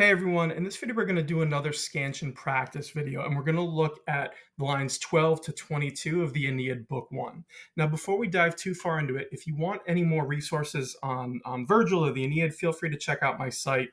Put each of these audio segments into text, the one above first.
Hey everyone, in this video we're going to do another scansion practice video and we're going to look at the lines 12 to 22 of the Aeneid Book 1. Now before we dive too far into it, if you want any more resources on Virgil or the Aeneid, feel free to check out my site.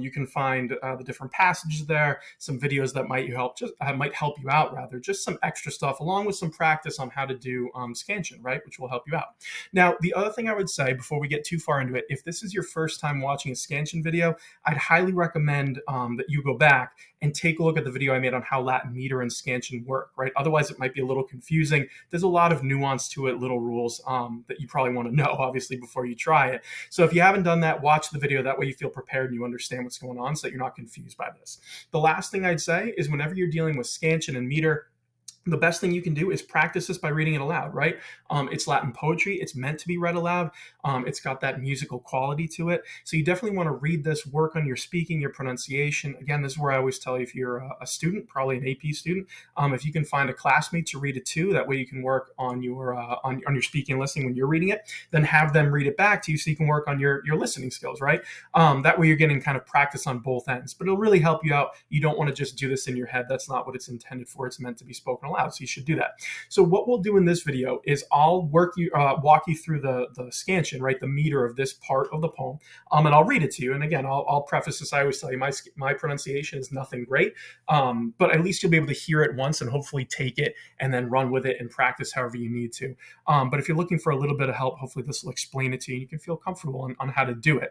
You can find the different passages there, some videos that might help you out rather, just some extra stuff along with some practice on how to do scansion, right, which will help you out. Now the other thing I would say before we get too far into it, if this is your first time watching a scansion video, I'd highly recommend that you go back and take a look at the video I made on how Latin meter and scansion work, right? Otherwise, it might be a little confusing. There's a lot of nuance to it, little rules that you probably want to know, obviously, before you try it. So if you haven't done that, watch the video. That way you feel prepared and you understand what's going on so that you're not confused by this. The last thing I'd say is whenever you're dealing with scansion and meter, the best thing you can do is practice this by reading it aloud, right? It's Latin poetry. It's meant to be read aloud. It's got that musical quality to it. So you definitely want to read this, work on your speaking, your pronunciation. Again, this is where I always tell you if you're a student, probably an AP student, if you can find a classmate to read it too, that way you can work on your speaking and listening when you're reading it, then have them read it back to you so you can work on your listening skills, right? That way you're getting kind of practice on both ends, but it'll really help you out. You don't want to just do this in your head. That's not what it's intended for. It's meant to be spoken aloud. So you should do that. So what we'll do in this video is I'll walk you through the scansion, right, the meter of this part of the poem, and I'll read it to you. And again, I'll preface this. I always tell you my pronunciation is nothing great, but at least you'll be able to hear it once and hopefully take it and then run with it and practice however you need to. But if you're looking for a little bit of help, hopefully this will explain it to you and you can feel comfortable on how to do it.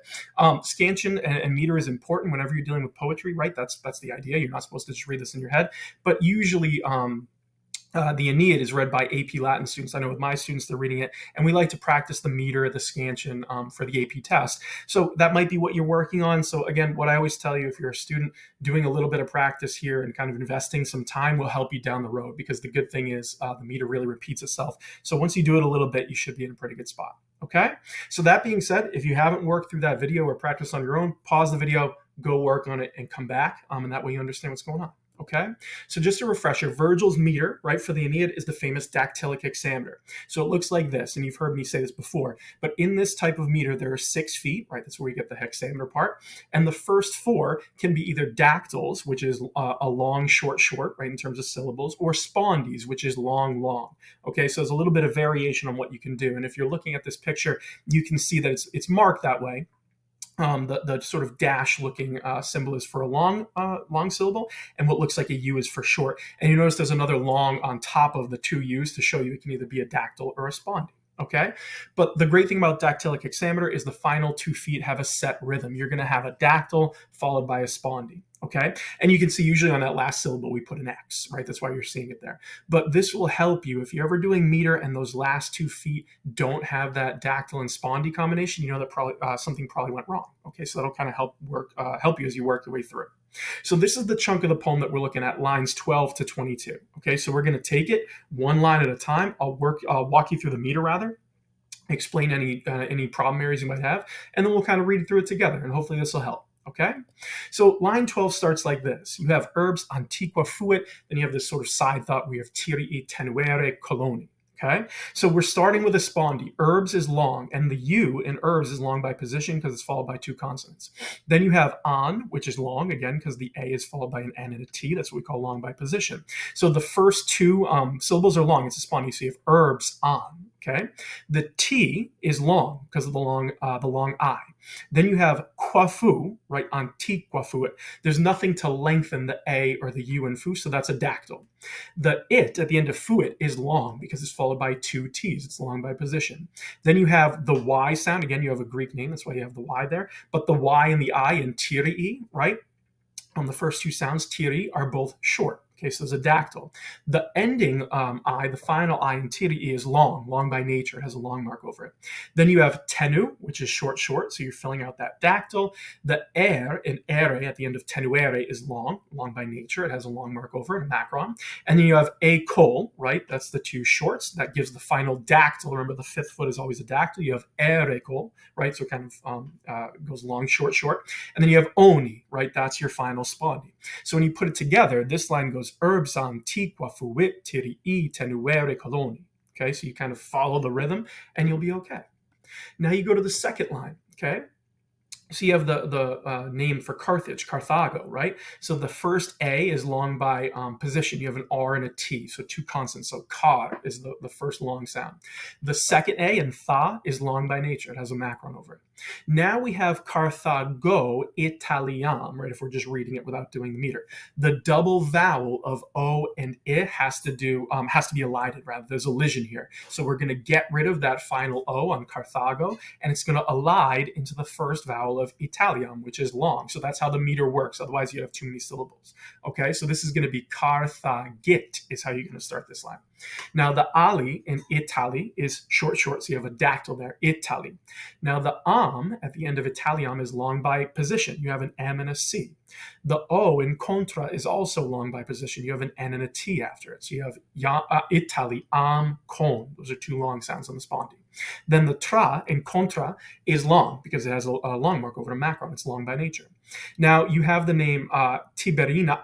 Scansion and meter is important whenever you're dealing with poetry, right? That's the idea. You're not supposed to just read this in your head, but usually the Aeneid is read by AP Latin students. I know with my students, they're reading it, and we like to practice the meter, the scansion for the AP test. So that might be what you're working on. So again, what I always tell you, if you're a student, doing a little bit of practice here and kind of investing some time will help you down the road, because the good thing is the meter really repeats itself. So once you do it a little bit, you should be in a pretty good spot. Okay? So that being said, if you haven't worked through that video or practice on your own, pause the video, go work on it, and come back, and that way you understand what's going on. Okay, so just a refresher, Virgil's meter, right, for the Aeneid is the famous dactylic hexameter. So it looks like this, and you've heard me say this before, but in this type of meter, there are 6 feet, right? That's where you get the hexameter part. And the first 4 can be either dactyls, which is a long, short, right, in terms of syllables, or spondies, which is long, long. Okay, so there's a little bit of variation on what you can do. And if you're looking at this picture, you can see that it's marked that way. The sort of dash-looking symbol is for a long syllable, and what looks like a U is for short. And you notice there's another long on top of the 2 U's to show you it can either be a dactyl or a spondee. Okay, but the great thing about dactylic hexameter is the final 2 feet have a set rhythm. You're going to have a dactyl followed by a spondee. Okay, and you can see usually on that last syllable we put an X, right? That's why you're seeing it there. But this will help you if you're ever doing meter and those last 2 feet don't have that dactyl and spondee combination. You know that probably something probably went wrong. Okay, so that'll kind of help you as you work your way through. So this is the chunk of the poem that we're looking at, lines 12 to 22. Okay, so we're going to take it one line at a time. I'll walk you through the meter rather, explain any problem areas you might have, and then we'll kind of read through it together, and hopefully this will help. Okay, so line 12 starts like this. You have herbs antiqua fuit, then you have this sort of side thought. We have tirii tenuere coloni. Okay, so we're starting with a spondee. Herbs is long, and the U in herbs is long by position because it's followed by 2 consonants. Then you have an, which is long, again, because the A is followed by an N and a T. That's what we call long by position. So the first 2 syllables are long. It's a spondee, so you have herbs an. Okay, the T is long because of the long I. Then you have quafu, right, antiquafuit. There's nothing to lengthen the A or the U in fu, so that's a dactyl. The it at the end of fuit is long because it's followed by 2 T's. It's long by position. Then you have the Y sound. Again, you have a Greek name. That's why you have the Y there. But the Y and the I in tirii, right, on the first 2 sounds, tiri, are both short. Okay, so there's a dactyl. The ending I, the final I in tirii is long by nature. It has a long mark over it. Then you have tenu, which is short, so you're filling out that dactyl. The in ere at the end of tenuere is long by nature. It has a long mark over it, a macron. And then you have a col, right? That's the 2 shorts. That gives the final dactyl. Remember, the 5th foot is always a dactyl. You have erecol, right? So it kind of goes long, short. And then you have oni, right? That's your final spondee. So when you put it together, this line goes herbs antiqua fuit tirii tenuere coloni. Okay, so you kind of follow the rhythm and you'll be okay. Now you go to the second line. Okay, So you have the name for Carthage, Carthago, right? So the first A is long by position. You have an R and a T, so two consonants. So car is the first long sound. The second A and tha is long by nature. It has a macron over it. Now we have Carthago Italiam, right? If we're just reading it without doing the meter, the double vowel of O and I has to be elided rather. There's a elision here, so we're going to get rid of that final O on Carthago, and it's going to elide into the first vowel of Italiam, which is long. So that's how the meter works. Otherwise, you have too many syllables. Okay, so this is going to be Carthagit is how you're going to start this line. Now the ali in Italy is short, so you have a dactyl there, Italy. Now the at the end of Italiam is long by position. You have an M and a C. The O in contra is also long by position. You have an N and a T after it. So you have Italy, con. Those are two long sounds on the spondy. Then the tra in contra is long because it has a long mark over a macron. It's long by nature. Now you have the name Tiberinaque,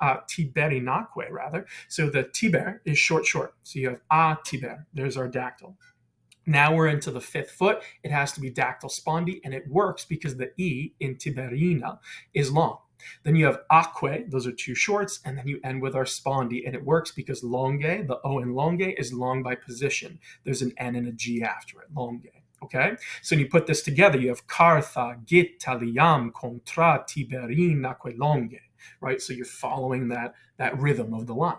rather. So the Tiber is short. So you have a Tiber. There's our dactyl. Now we're into the fifth foot. It has to be dactyl spondy, and it works because the E in Tiberina is long. Then you have aquae, those are two shorts, and then you end with our spondy, and it works because longe, the O in longe, is long by position. There's an N and a G after it, longe. Okay, so when you put this together, you have Cartha, Gitaliam, Contra, Tiberinaque, longe, right? So you're following that rhythm of the line.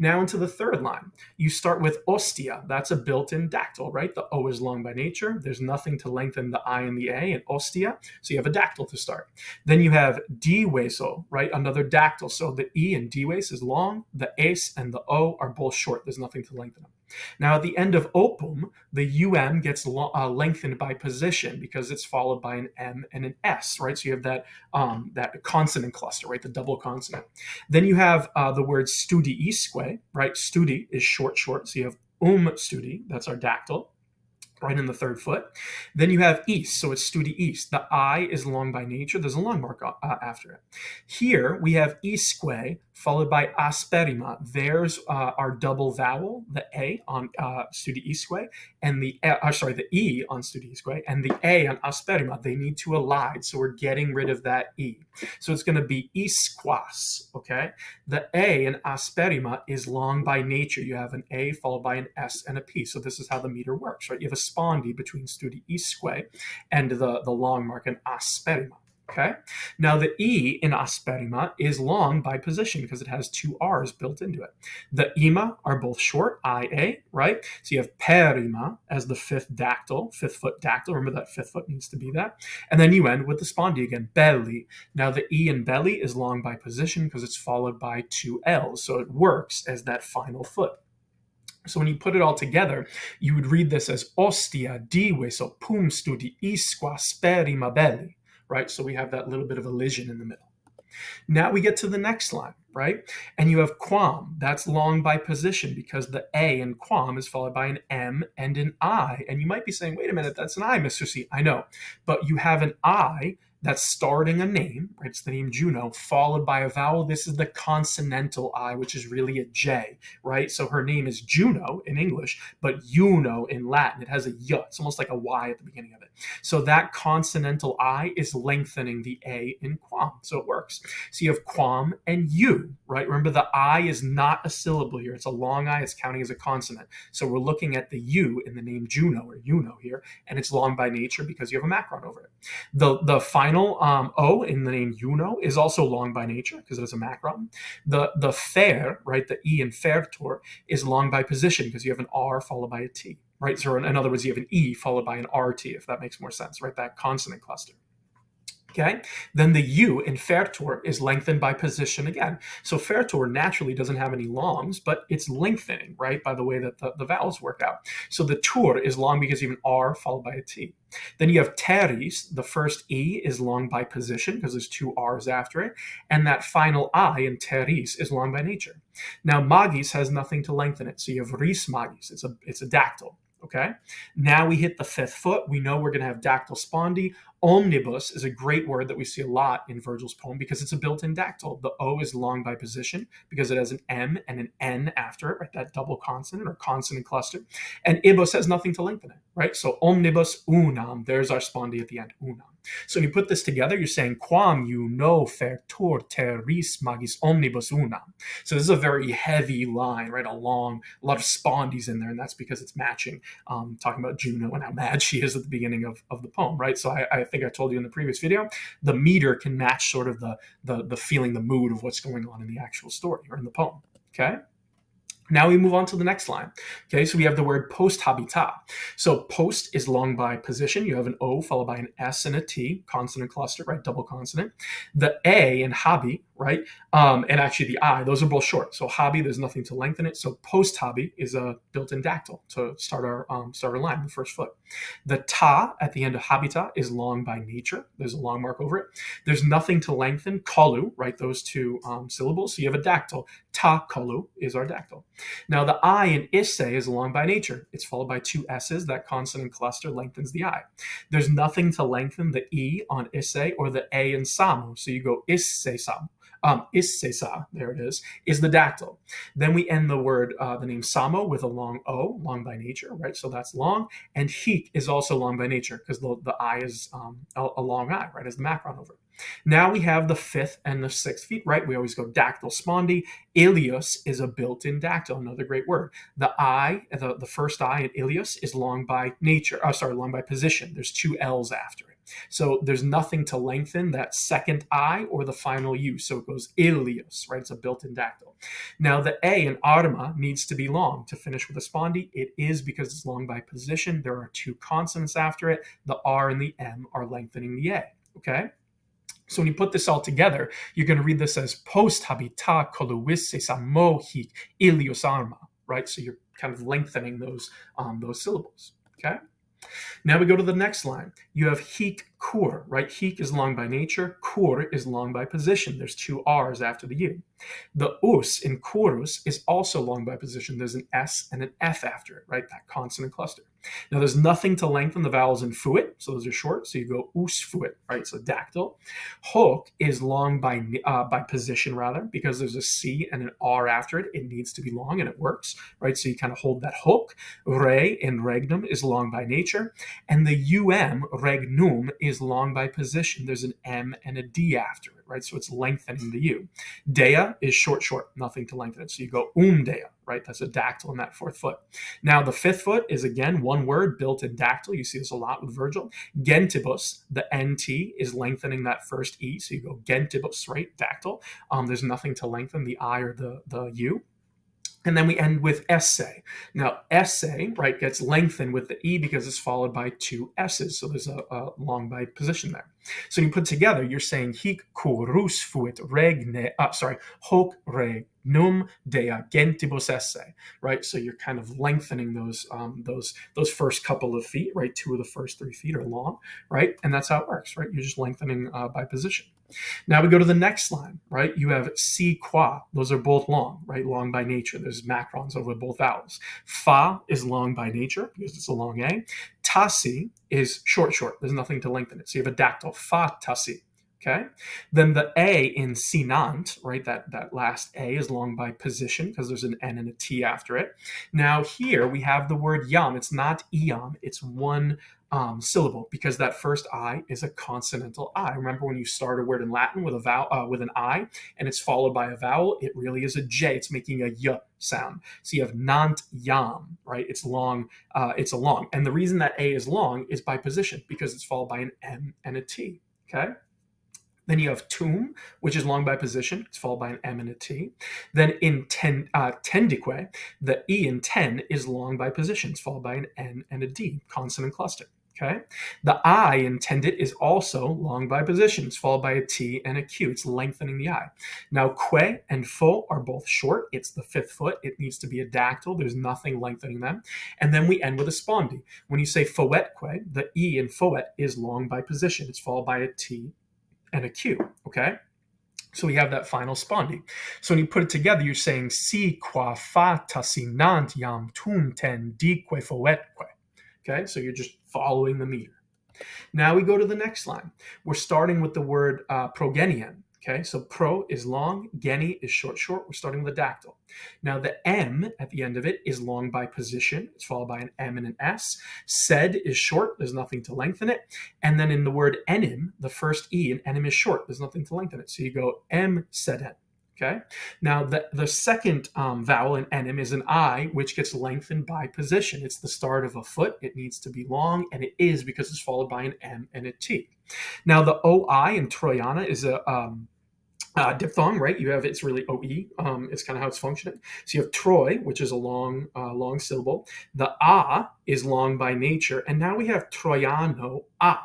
Now into the third line. You start with ostia. That's a built-in dactyl, right? The O is long by nature. There's nothing to lengthen the I and the A in ostia, so you have a dactyl to start. Then you have diweso, right? Another dactyl. So the E in diwes is long. The S and the O are both short. There's nothing to lengthen them. Now at the end of opum, the UM gets lengthened by position because it's followed by an M and an S, right? So you have that consonant cluster, right? The double consonant. Then you have the word studiisque, right? Studi is short, so you have studi, that's our dactyl, right in the third foot. Then you have east, so it's studi east. The I is long by nature. There's a long mark after it. Here we have isque followed by asperima. There's our double vowel, the A on studi isque, and the E on studi isque, and the A on asperima. They need to elide, so we're getting rid of that E. So it's going to be isquas, okay? The A in asperima is long by nature. You have an A followed by an S and a P. So this is how the meter works, right? You have a spondy between studi isque and the long mark in asperima. Okay. Now the E in asperima is long by position because it has two R's built into it. The ima are both short, IA, right? So you have perima as the fifth foot dactyl. Remember that fifth foot needs to be that. And then you end with the spondy again, belly. Now the E in belly is long by position because it's followed by two L's. So it works as that final foot. So when you put it all together, you would read this as ostia, diweso, pum studi, isqua, sperima belli. Right? So we have that little bit of elision in the middle. Now we get to the next line, right? And you have quam. That's long by position because the A in quam is followed by an M and an I. And you might be saying, wait a minute, that's an I, Mr. C. I know. But you have an I that's starting a name, right? It's the name Juno, followed by a vowel. This is the consonantal I, which is really a J, right? So her name is Juno in English, but Juno in Latin. It has a Y. It's almost like a Y at the beginning of it. So that consonantal I is lengthening the A in quam. So it works. So you have quam and U, right? Remember the I is not a syllable here. It's a long I. It's counting as a consonant. So we're looking at the U in the name Juno or Juno here, and it's long by nature because you have a macron over it. The final O in the name Juno is also long by nature because it has a macron. The fair, right, the E in fertur is long by position because you have an R followed by a T, right? So in other words, you have an E followed by an RT, if that makes more sense, right? That consonant cluster. Okay, then the U in fertur is lengthened by position again. So fertur naturally doesn't have any longs, but it's lengthening, right, by the way that the vowels work out. So the tur is long because you have an R followed by a T. Then you have teres. The first E is long by position because there's two R's after it. And that final I in teres is long by nature. Now magis has nothing to lengthen it. So you have ris magis. It's a dactyl. Okay, now we hit the fifth foot. We know we're going to have dactyl spondy. Omnibus is a great word that we see a lot in Virgil's poem because it's a built-in dactyl. The O is long by position because it has an M and an N after it, right? That double consonant or consonant cluster. And ibus has nothing to lengthen it, right? So omnibus unam. There's our spondy at the end, unam. So when you put this together, you're saying quam you no fertur terris magis omnibus una. So this is a very heavy line, right? A lot of spondies in there, and that's because it's matching, talking about Juno and how mad she is at the beginning of the poem, right? So I think I told you in the previous video, the meter can match sort of the feeling, the mood of what's going on in the actual story or in the poem. Okay. Now we move on to the next line. Okay, so we have the word post habitat. So post is long by position. You have an O followed by an S and a T, consonant cluster, right? Double consonant. The A in habi, right? And actually the I, those are both short. So habi, there's nothing to lengthen it. So post habi is a built-in dactyl to start our line, the first foot. The ta at the end of habitat is long by nature. There's a long mark over it. There's nothing to lengthen. Kolu, right? Those two syllables. So you have a dactyl. Ta kolu is our dactyl. Now the I in isse is long by nature. It's followed by two S's. That consonant cluster lengthens the I. There's nothing to lengthen the E on isse or the A in samu. So you go isse samu. Issesa, there it is the dactyl. Then we end the word, the name Samo with a long O, long by nature, right? So that's long. And Heek is also long by nature because the I is a long I, right? As the macron over it. Now we have the fifth and the sixth feet, right? We always go dactyl spondi. Ilios is a built-in dactyl, another great word. The I, the first I in Ilios is long by nature, long by position. There's two L's after it. So there's nothing to lengthen that second I or the final U. So it goes Ilios, right? It's a built-in dactyl. Now the A in Arma needs to be long to finish with a spondi. It is because it's long by position. There are two consonants after it. The R and the M are lengthening the A, okay? So when you put this all together, you're going to read this as post habita coluisse samohi Ilios Arma, right? So you're kind of lengthening those syllables, okay? Now we go to the next line. You have heek kur, right? Heek is long by nature. Kur is long by position. There's two R's after the U. The us in kurus is also long by position. There's an S and an F after it, right? That consonant cluster. Now there's nothing to lengthen the vowels in fuit, so those are short. So you go us fuit, right? So dactyl. Hok is long by position rather, because there's a C and an R after it. It needs to be long and it works, right? So you kind of hold that hook. Re in regnum is long by nature, and the regnum is long by position. There's an M and a D after it, right? So it's lengthening the U. Dea is short, nothing to lengthen it. So you go dea, right? That's a dactyl in that fourth foot. Now the fifth foot is again one word, built-in dactyl. You see this a lot with Virgil. Gentibus, the NT is lengthening that first E. So you go gentibus, right? Dactyl. There's nothing to lengthen the I or the U. And then we end with esse. Now, esse, right, gets lengthened with the E because it's followed by two S's. So there's a long by position there. So you put together, you're saying hic curus fuit regne, hoc regnum dea gentibus esse, right? So you're kind of lengthening those first couple of feet, right? Two of the first 3 feet are long, right? And that's how it works, right? You're just lengthening by position. Now we go to the next line, right? You have si, qua. Those are both long, right? Long by nature. There's macrons over both vowels. Fa is long by nature because it's a long A. Tasi is short. There's nothing to lengthen it. So you have a dactyl, fa tasi. Okay. Then the A in sinant, right? That last A is long by position because there's an N and a T after it. Now here we have the word yam. It's not iam. It's one syllable because that first I is a consonantal I. Remember when you start a word in Latin with a vowel with an I and it's followed by a vowel, it really is a J. It's making a y sound. So you have nant yam, right? It's long. It's a long, and the reason that A is long is by position because it's followed by an M and a T. Okay. Then you have tum, which is long by position. It's followed by an M and a T. Then in tendique, the E in ten is long by position. It's followed by an N and a D, consonant cluster. Okay. The I in tendit is also long by position. It's followed by a T and a Q. It's lengthening the I. Now, que and fo are both short. It's the fifth foot. It needs to be a dactyl. There's nothing lengthening them. And then we end with a spondi. When you say foetque, the E in foet is long by position. It's followed by a T and a Q, okay? So we have that final spondi. So when you put it together, you're saying si qua fa tasinant yam tum ten dique foetque. Okay, so you're just following the meter. Now we go to the next line. We're starting with the word progenien. Okay, so pro is long, geni is short, short. We're starting with a dactyl. Now the M at the end of it is long by position. It's followed by an M and an S. Sed is short. There's nothing to lengthen it. And then in the word enim, the first E in enim is short. There's nothing to lengthen it. So you go M seden. Okay. Now the second vowel in enim is an I, which gets lengthened by position. It's the start of a foot. It needs to be long, and it is because it's followed by an M and a T. Now the OI in Troyana is a diphthong, right? You have, it's really OE. It's kind of how it's functioning. So you have Troy, which is a long syllable. The A is long by nature. And now we have Troiano A.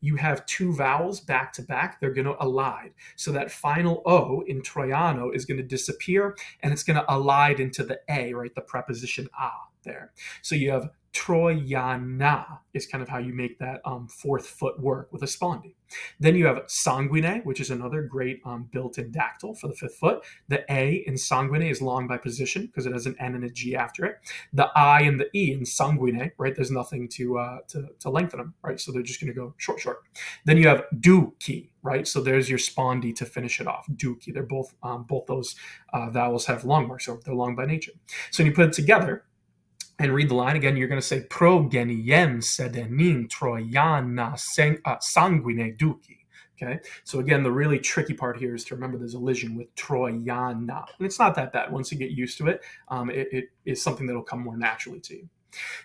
You have two vowels back to back. They're going to elide. So that final O in Troiano is going to disappear, and it's going to elide into the A, right? The preposition A there. So you have Troiana is kind of how you make that fourth foot work with a spondy. Then you have sanguine, which is another great built-in dactyl for the fifth foot. The A in sanguine is long by position because it has an N and a G after it. The I and the E in sanguine, right? There's nothing to lengthen them, right? So they're just going to go short, short. Then you have duki, right? So there's your spondy to finish it off. Duki. They're both those vowels have long marks, so they're long by nature. So when you put it together and read the line again, you're going to say pro geniem sedenin troiana sanguine duki. Okay, so again, the really tricky part here is to remember there's a elision with Troiana, and it's not that bad. Once you get used to it, it is something that will come more naturally to you.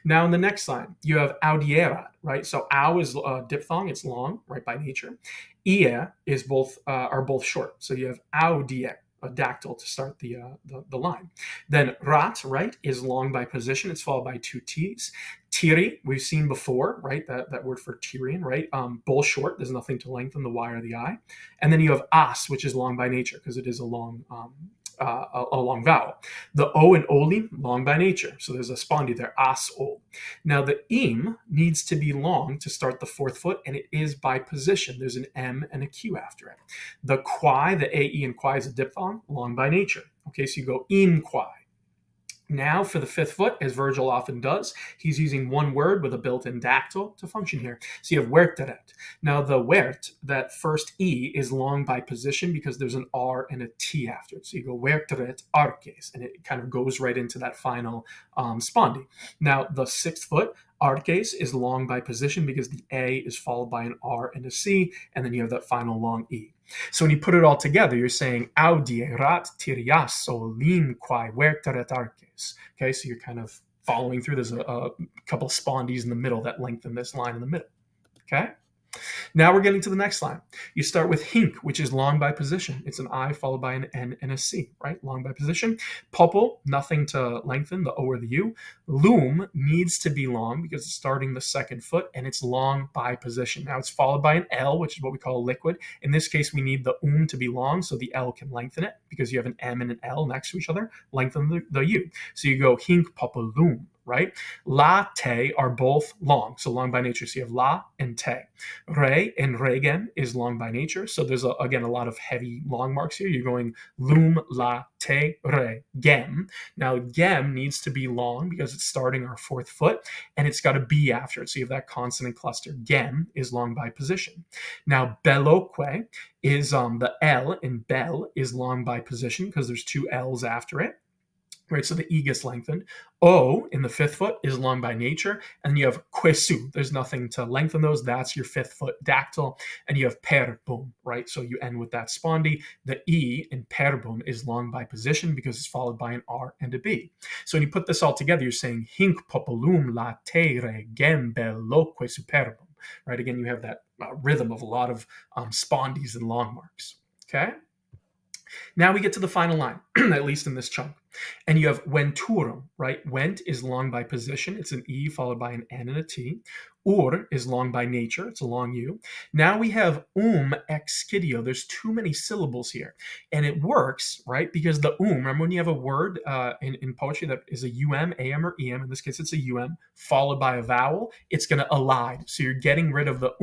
Now in the next line, you have audierat, right? So au is diphthong, it's long, right, by nature. Ie is are both short. So you have audier, a dactyl to start the line. Then rat, right, is long by position. It's followed by two T's. Tiri, we've seen before, right, that word for Tyrian, right, both short. There's nothing to lengthen the Y or the I. And then you have as, which is long by nature because it is a long vowel. The O in oli, long by nature. So there's a spondy there, as ol. Now the im needs to be long to start the fourth foot, and it is by position. There's an M and a Q after it. The quai, the AE in quai is a diphthong, long by nature. Okay, so you go in quai. Now for the fifth foot, as Virgil often does, he's using one word with a built-in dactyl to function here. So you have werteret. Now the wert, that first E, is long by position because there's an R and a T after it. So you go werteret arches, and it kind of goes right into that final spondy. Now the sixth foot, arches, is long by position because the A is followed by an R and a C, and then you have that final long E. So when you put it all together, you're saying audierat tiriaso lim quae verteret arches. Okay, so you're kind of following through. There's a couple of spondies in the middle that lengthen this line in the middle. Okay. Now we're getting to the next line. You start with hink, which is long by position. It's an I followed by an N and a C, right? Long by position. Popol, nothing to lengthen, the O or the U. Loom needs to be long because it's starting the second foot, and it's long by position. Now it's followed by an L, which is what we call liquid. In this case, we need the to be long so the L can lengthen it because you have an M and an L next to each other. Lengthen the U. So you go hink, popol, loom. Right? La, te are both long, so long by nature. So you have la and te. Re and regen is long by nature. So there's, again, a lot of heavy long marks here. You're going loom, la, te, re, gem. Now, gem needs to be long because it's starting our fourth foot, and it's got a B after it. So you have that consonant cluster. Gem is long by position. Now, belloque is the L in bell is long by position because there's two L's after it. Right, so the E gets lengthened. O in the fifth foot is long by nature. And you have quesu. There's nothing to lengthen those. That's your fifth foot dactyl. And you have perbum, right? So you end with that spondy. The E in perbum is long by position because it's followed by an R and a B. So when you put this all together, you're saying hinc populum la tere gem belloque superbum. Right, again, you have that rhythm of a lot of spondies and long marks. Okay? Now we get to the final line, at least in this chunk. And you have venturum, right? Went is long by position. It's an E followed by an N and a T. Ur is long by nature. It's a long U. Now we have excidio. There's too many syllables here. And it works, right? Because the remember when you have a word in poetry that is a AM, or EM, in this case it's a followed by a vowel, it's going to elide. So you're getting rid of the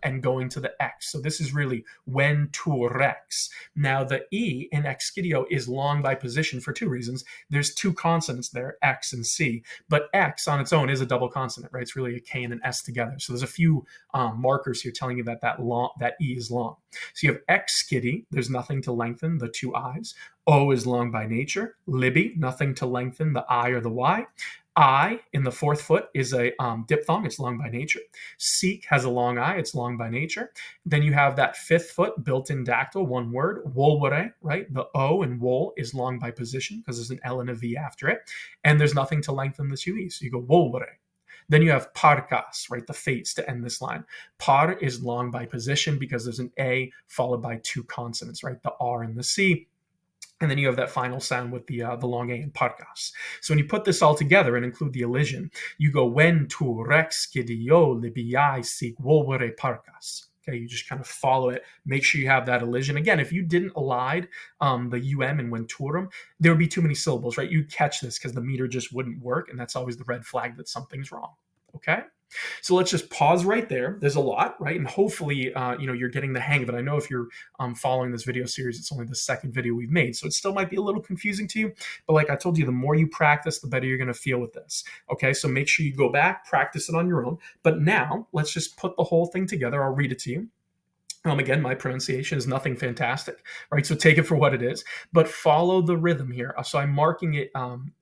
and going to the X. So this is really venturex. Now the E in excidio is long by position for two reasons. lines, there's two consonants there, X and C, but X on its own is a double consonant, right? It's really a K and an S together. So there's a few markers here telling you that E is long. So you have X skiddy, there's nothing to lengthen the two I's. O is long by nature. Libby, nothing to lengthen the I or the Y. I in the fourth foot is a diphthong. It's long by nature. Seek has a long I. It's long by nature. Then you have that fifth foot built-in dactyl, one word, wolwere, right? The O in wol is long by position because there's an L and a V after it. And there's nothing to lengthen the two E's. So you go wolwere. Then you have parkas, right? The fates to end this line. Par is long by position because there's an A followed by two consonants, right? The R and the C. And then you have that final sound with the long A in parkas. So when you put this all together and include the elision, you go when tu rex skidio libiai sig wolvere parkas. Okay, you just kind of follow it. Make sure you have that elision. Again, if you didn't elide the UM in venturum, there would be too many syllables, right? You'd catch this because the meter just wouldn't work, and that's always the red flag that something's wrong. Okay? So let's just pause right there. There's a lot, right? And hopefully, you're getting the hang of it. I know if you're following this video series, it's only the second video we've made, so it still might be a little confusing to you. But like I told you, the more you practice, the better you're going to feel with this. Okay, so make sure you go back, practice it on your own. But now let's just put the whole thing together. I'll read it to you. Again, my pronunciation is nothing fantastic, right? So take it for what it is, but follow the rhythm here. So I'm marking it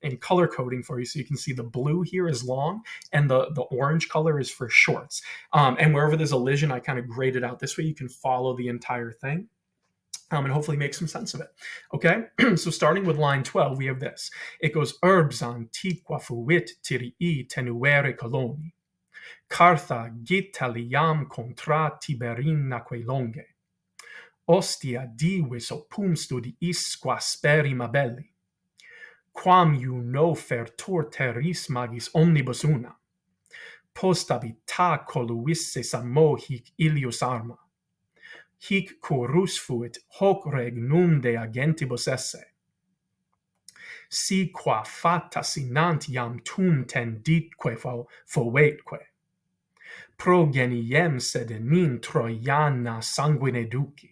in color coding for you so you can see the blue here is long and the orange color is for shorts. And wherever there's elision, I kind of grade it out this way. You can follow the entire thing. And hopefully make some sense of it. Okay, so starting with line 12, we have this. It goes, Urbs antiqua fuit tirii tenuere coloni. Cartha gitaliam contra Tiberinaque longe. Ostia divis opum studiis qua sperima belli. Quam no fertur terris magis omnibus una. Postabita coluisse samo hic ilius arma. Hic curus fuit hoc regnum de agentibus esse. Si qua fata sinant iam tum tenditque fovetque. Progeniem sed nin Troiana sanguine duci.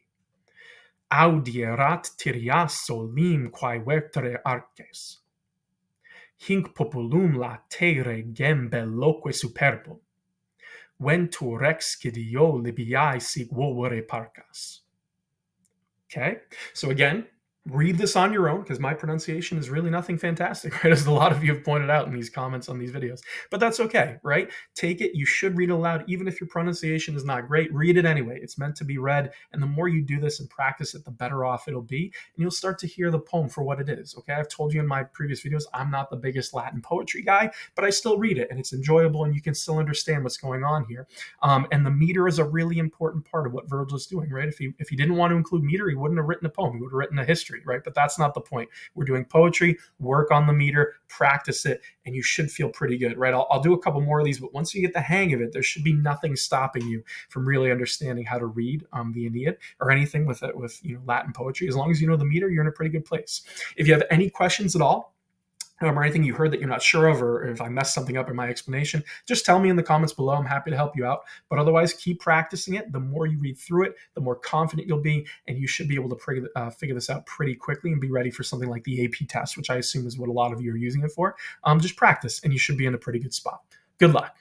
Audierat Tyriaso lim quae vertere arces. Hinc populum latere gem belloque superbo. Ventur rex scidio libiae sig volvere parcas. Okay, so again, read this on your own because my pronunciation is really nothing fantastic, right? As a lot of you have pointed out in these comments on these videos, but that's okay, right? Take it. You should read it aloud. Even if your pronunciation is not great, read it anyway. It's meant to be read. And the more you do this and practice it, the better off it'll be. And you'll start to hear the poem for what it is. Okay. I've told you in my previous videos, I'm not the biggest Latin poetry guy, but I still read it and it's enjoyable and you can still understand what's going on here. And the meter is a really important part of what Virgil's doing, right? If he didn't want to include meter, he wouldn't have written a poem. He would have written a history, right? But that's not the point. We're doing poetry, work on the meter, practice it, and you should feel pretty good, right? I'll do a couple more of these, but once you get the hang of it, there should be nothing stopping you from really understanding how to read the Aeneid or anything with Latin poetry. As long as you know the meter, you're in a pretty good place. If you have any questions at all, or anything you heard that you're not sure of, or if I messed something up in my explanation, just tell me in the comments below. I'm happy to help you out. But otherwise, keep practicing it. The more you read through it, the more confident you'll be, and you should be able to figure this out pretty quickly and be ready for something like the AP test, which I assume is what a lot of you are using it for. Just practice, and you should be in a pretty good spot. Good luck.